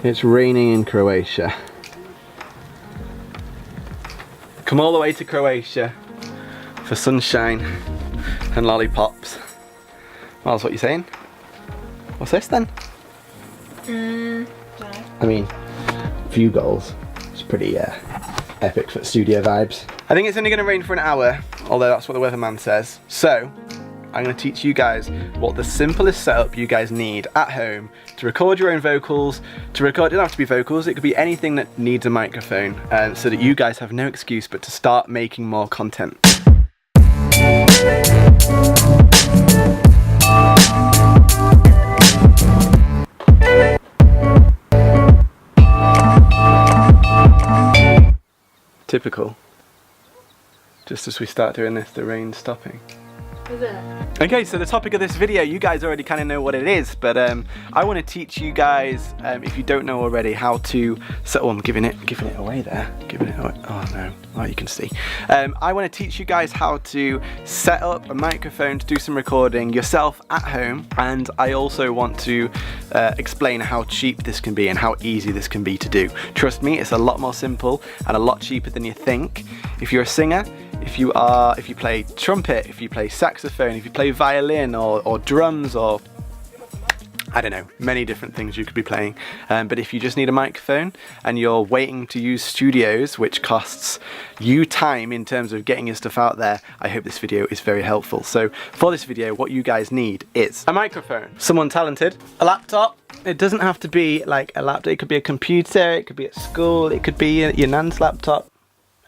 It's raining in Croatia. Come all the way to Croatia for sunshine and lollipops. Well, that's what you're saying. What's this then? I mean, view goals. It's pretty epic for studio vibes. I think it's only going to rain for an hour, although that's what the weatherman says. So, I'm going to teach you guys what the simplest setup you guys need at home to record your own vocals. To record, it doesn't have to be vocals, it could be anything that needs a microphone, so that you guys have no excuse but to start making more content. Typical. Just as we start doing this, the rain's stopping. Is it? Okay, so the topic of this video, you guys already kind of know what it is, but I want to teach you guys, if you don't know already, how to set. Oh, I'm giving it away there. Giving it away. Oh no, oh you can see. I want to teach you guys how to set up a microphone to do some recording yourself at home, and I also want to explain how cheap this can be and how easy this can be to do. Trust me, it's a lot more simple and a lot cheaper than you think. If you're a singer, if you play trumpet, if you play saxophone, if you play violin or drums, or I don't know, many different things you could be playing. But if you just need a microphone and you're waiting to use studios, which costs you time in terms of getting your stuff out there, I hope this video is very helpful. So for this video, what you guys need is a microphone, someone talented, a laptop. It doesn't have to be like a laptop, it could be a computer, it could be at school, it could be your nan's laptop,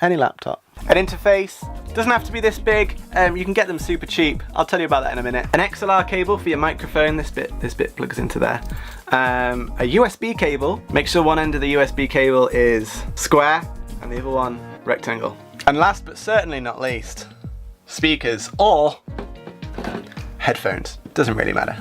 any laptop. An interface, doesn't have to be this big, you can get them super cheap. I'll tell you about that in a minute. An XLR cable for your microphone, this bit plugs into there. A USB cable, make sure one end of the USB cable is square and the other one rectangle. And last but certainly not least, speakers or headphones, doesn't really matter.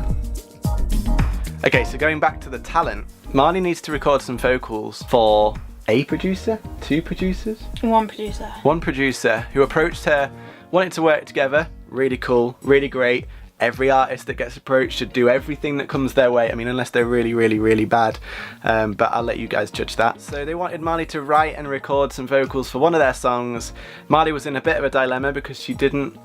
Okay, so going back to the talent, Marnie needs to record some vocals for a producer? Two producers? One producer. One producer who approached her, wanted to work together. Really cool, really great. Every artist that gets approached should do everything that comes their way. I mean, unless they're really, really, really bad. But I'll let you guys judge that. So they wanted Marley to write and record some vocals for one of their songs. Marley was in a bit of a dilemma because she didn't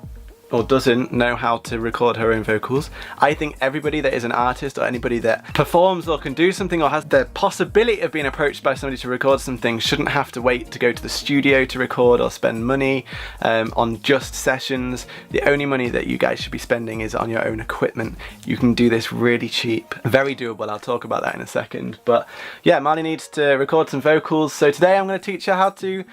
or doesn't know how to record her own vocals. I think everybody that is an artist or anybody that performs or can do something or has the possibility of being approached by somebody to record something shouldn't have to wait to go to the studio to record or spend money on just sessions. The only money that you guys should be spending is on your own equipment. You can do this really cheap, very doable. I'll talk about that in a second. But yeah, Marley needs to record some vocals. So today I'm going to teach her how to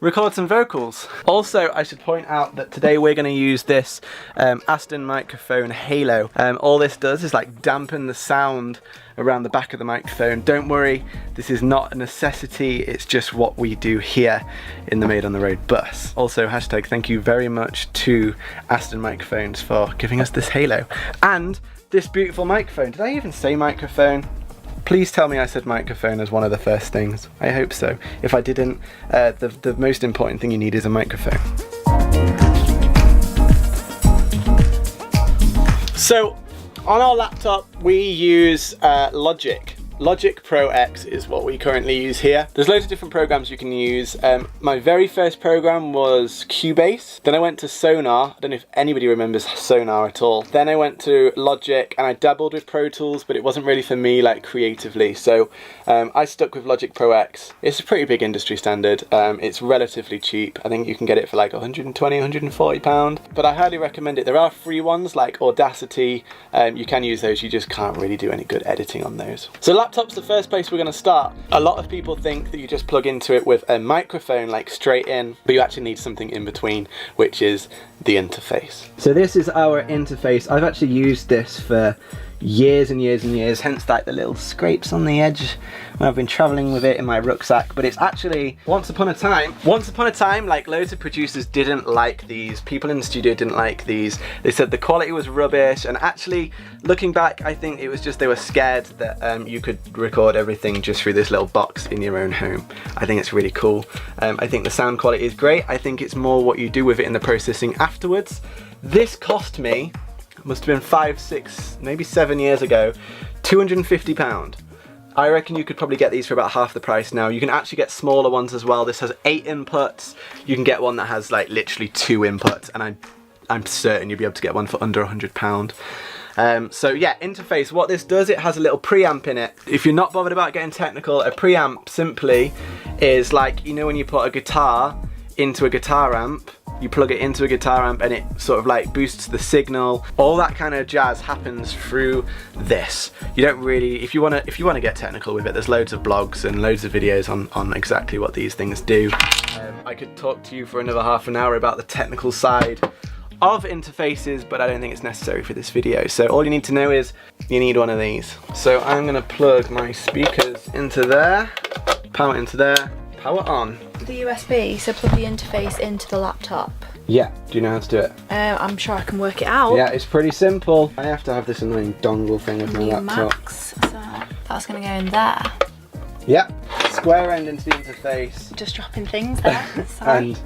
record some vocals. Also, I should point out that today we're going to use this Aston microphone Halo. All this does is like dampen the sound around the back of the microphone. Don't worry, this is not a necessity, it's just what we do here in the Made on the Road bus. Also, hashtag thank you very much to Aston Microphones for giving us this Halo. And this beautiful microphone. Did I even say microphone? Please tell me I said microphone as one of the first things. I hope so. If I didn't, the most important thing you need is a microphone. So, on our laptop, we use Logic. Logic Pro X is what we currently use here. There's loads of different programs you can use. My very first program was Cubase. Then I went to Sonar. I don't know if anybody remembers Sonar at all. Then I went to Logic and I dabbled with Pro Tools, but it wasn't really for me like creatively. So I stuck with Logic Pro X. It's a pretty big industry standard. It's relatively cheap. I think you can get it for like 120, 140 pound. But I highly recommend it. There are free ones like Audacity. You can use those. You just can't really do any good editing on those. So laptop's the first place we're going to start. A lot of people think that you just plug into it with a microphone like straight in, but you actually need something in between, which is the interface. So this is our interface. I've actually used this for years and years and years, hence like the little scrapes on the edge when I've been traveling with it in my rucksack. But it's actually, once upon a time, like loads of producers didn't like these, people in the studio didn't like these. They said the quality was rubbish, and actually looking back, I think it was just they were scared that you could record everything just through this little box in your own home. I think it's really cool. I think the sound quality is great. I think it's more what you do with it in the processing afterwards. This cost me, must have been 5, 6, maybe 7 years ago, £250. I reckon you could probably get these for about half the price now. You can actually get smaller ones as well. This has 8 inputs. You can get one that has like literally 2 inputs, and I'm certain you'll be able to get one for under £100. So yeah, interface, what this does, it has a little preamp in it. If you're not bothered about getting technical, a preamp simply is like, you know, when you put a guitar into a guitar amp, you plug it into a guitar amp and it sort of like boosts the signal. All that kind of jazz happens through this. You don't really, if you want to get technical with it, there's loads of blogs and loads of videos on exactly what these things do. I could talk to you for another half an hour about the technical side of interfaces, but I don't think it's necessary for this video. So all you need to know is you need one of these. So I'm gonna plug my speakers into there, power into there, power on. The USB, so plug the interface into the laptop. Yeah, do you know how to do it? I'm sure I can work it out. Yeah, it's pretty simple. I have to have this annoying dongle thing with my laptop. Max, so that's gonna go in there. Yeah, square end into the interface. Just dropping things there. And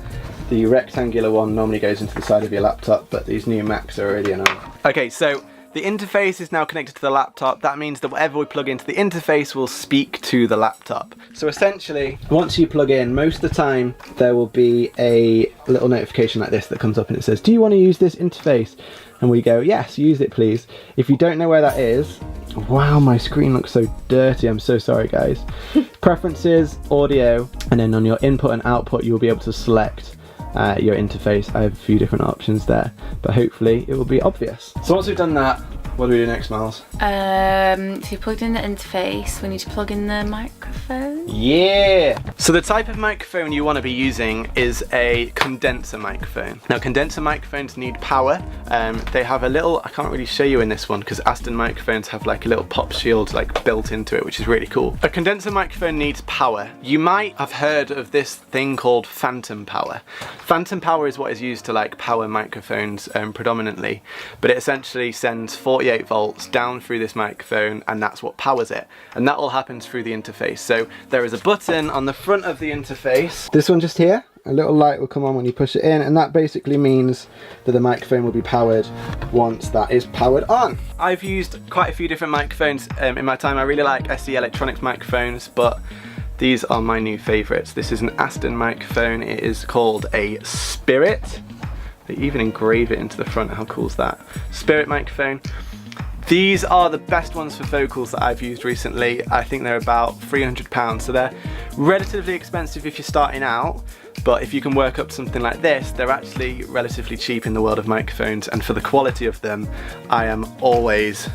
the rectangular one normally goes into the side of your laptop, but these new Macs are already annoying. Okay, so the interface is now connected to the laptop. That means that whatever we plug into the interface will speak to the laptop. So essentially, once you plug in, most of the time there will be a little notification like this that comes up and it says, do you want to use this interface? And we go, yes, use it please. If you don't know where that is, wow, my screen looks so dirty, I'm so sorry guys. Preferences, audio, and then on your input and output you will be able to select your interface. I have a few different options there, but hopefully it will be obvious. So once we've done that, what do we do next, Miles? So you plugged in the interface, we need to plug in the microphone. Yeah! So the type of microphone you want to be using is a condenser microphone. Now condenser microphones need power. They have a little, I can't really show you in this one because Aston microphones have like a little pop shield like built into it, which is really cool. A condenser microphone needs power. You might have heard of this thing called phantom power. Phantom power is what is used to like power microphones predominantly, but it essentially sends 48 volts down through this microphone and that's what powers it. And that all happens through the interface. So there is a button on the front of the interface. This one just here, a little light will come on when you push it in, and that basically means that the microphone will be powered once that is powered on. I've used quite a few different microphones in my time. I really like SE Electronics microphones, but these are my new favourites. This is an Aston microphone. It is called a Spirit. They even engrave it into the front. How cool is that? Spirit microphone. These are the best ones for vocals that I've used recently. I think they're about £300, so they're relatively expensive if you're starting out, but if you can work up something like this, they're actually relatively cheap in the world of microphones, and for the quality of them, I am always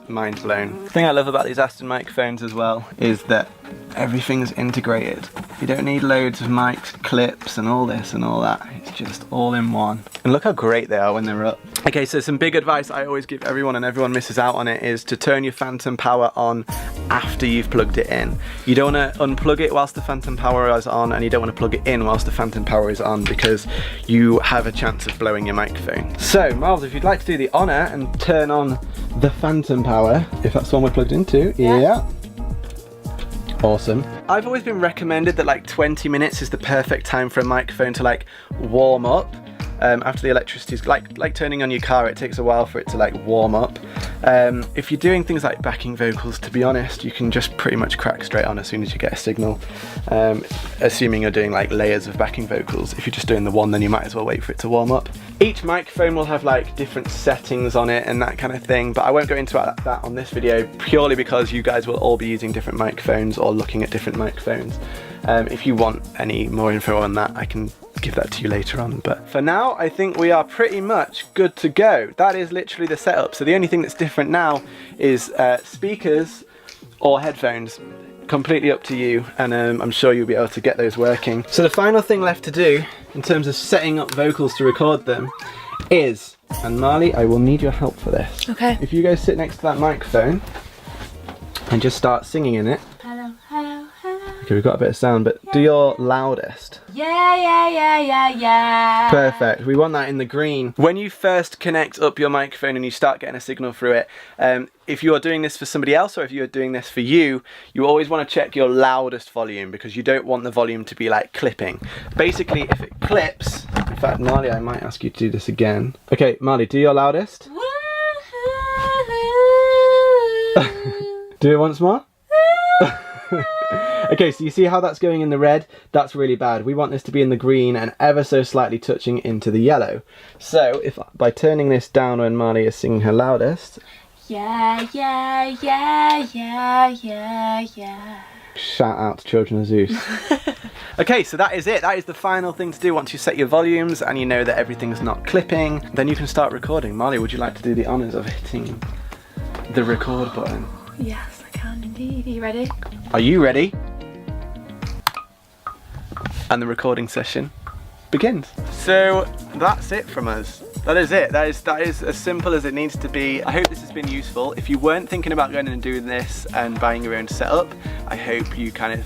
mind blown. The thing I love about these Aston microphones as well is that everything's integrated. You don't need loads of mic clips and all this and all that. It's just all in one. And look how great they are when they're up. Okay, so some big advice I always give everyone, and everyone misses out on it, is to turn your phantom power on after you've plugged it in. You don't want to unplug it whilst the phantom power is on, and you don't want to plug it in whilst the phantom power is on, because you have a chance of blowing your microphone. So, Miles, if you'd like to do the honour and turn on the phantom power, if that's the one we're plugged into. Yeah. Awesome. I've always been recommended that like 20 minutes is the perfect time for a microphone to like warm up. After the electricity's like turning on your car, it takes a while for it to like warm up. If you're doing things like backing vocals, to be honest, you can just pretty much crack straight on as soon as you get a signal. Assuming you're doing like layers of backing vocals. If you're just doing the one, then you might as well wait for it to warm up. Each microphone will have like different settings on it and that kind of thing, but I won't go into that on this video, purely because you guys will all be using different microphones or looking at different microphones. If you want any more info on that, I can give that to you later on, but for now I think we are pretty much good to go. That is literally the setup. So the only thing that's different now is speakers or headphones. Completely up to you, and I'm sure you'll be able to get those working. So the final thing left to do in terms of setting up vocals to record them is, and Marley, I will need your help for this. Okay. If you go sit next to that microphone and just start singing in it. Hello, hello, hello. Okay, we've got a bit of sound, but do your loudest. Yeah, yeah, yeah, yeah, yeah. Perfect. We want that in the green. When you first connect up your microphone and you start getting a signal through it, if you are doing this for somebody else or if you are doing this for you, you always want to check your loudest volume, because you don't want the volume to be like clipping. Basically, if it clips, in fact, Marley, I might ask you to do this again. Okay, Marley, do your loudest. Do it once more. Okay, so you see how that's going in the red? That's really bad. We want this to be in the green and ever so slightly touching into the yellow. So if by turning this down when Marley is singing her loudest. Yeah, yeah, yeah, yeah, yeah, yeah. Shout out to Children of Zeus. Okay, so that is it. That is the final thing to do once you set your volumes and you know that everything's not clipping. Then you can start recording. Marley, would you like to do the honours of hitting the record button? Yes, I can indeed. Are you ready? Are you ready? And the recording session begins. So that's it from us. That is it. That is as simple as it needs to be. I hope this has been useful. If you weren't thinking about going and doing this and buying your own setup, I hope you kind of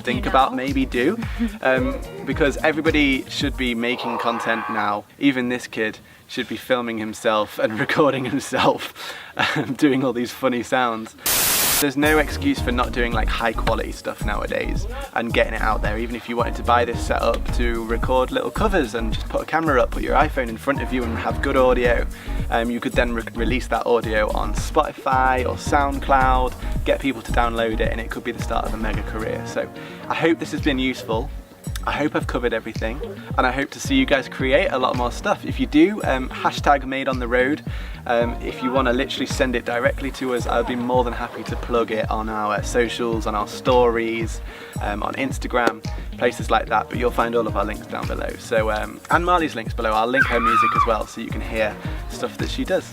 think about maybe do. Because everybody should be making content now. Even this kid should be filming himself and recording himself doing all these funny sounds. There's no excuse for not doing like high quality stuff nowadays and getting it out there. Even if you wanted to buy this setup to record little covers and just put a camera up, put your iPhone in front of you and have good audio, you could then release that audio on Spotify or SoundCloud, get people to download it, and it could be the start of a mega career. So I hope this has been useful. I hope I've covered everything, and I hope to see you guys create a lot more stuff. If you do, hashtag made on the road. If you want to literally send it directly to us, I'll be more than happy to plug it on our socials, on our stories, on Instagram, places like that. But you'll find all of our links down below. So, and Marley's links below. I'll link her music as well, so you can hear stuff that she does.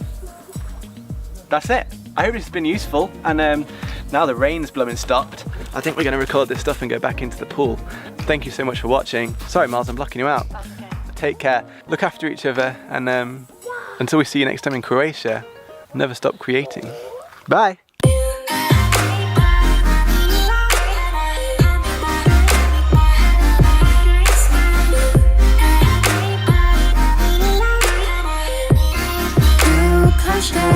That's it. I hope this has been useful, and now the rain's blooming stopped. I think we're going to record this stuff and go back into the pool. Thank you so much for watching. Sorry Miles, I'm blocking you out. That's okay. Take care, look after each other, and until we see you next time in Croatia, never stop creating. Bye! Hashtag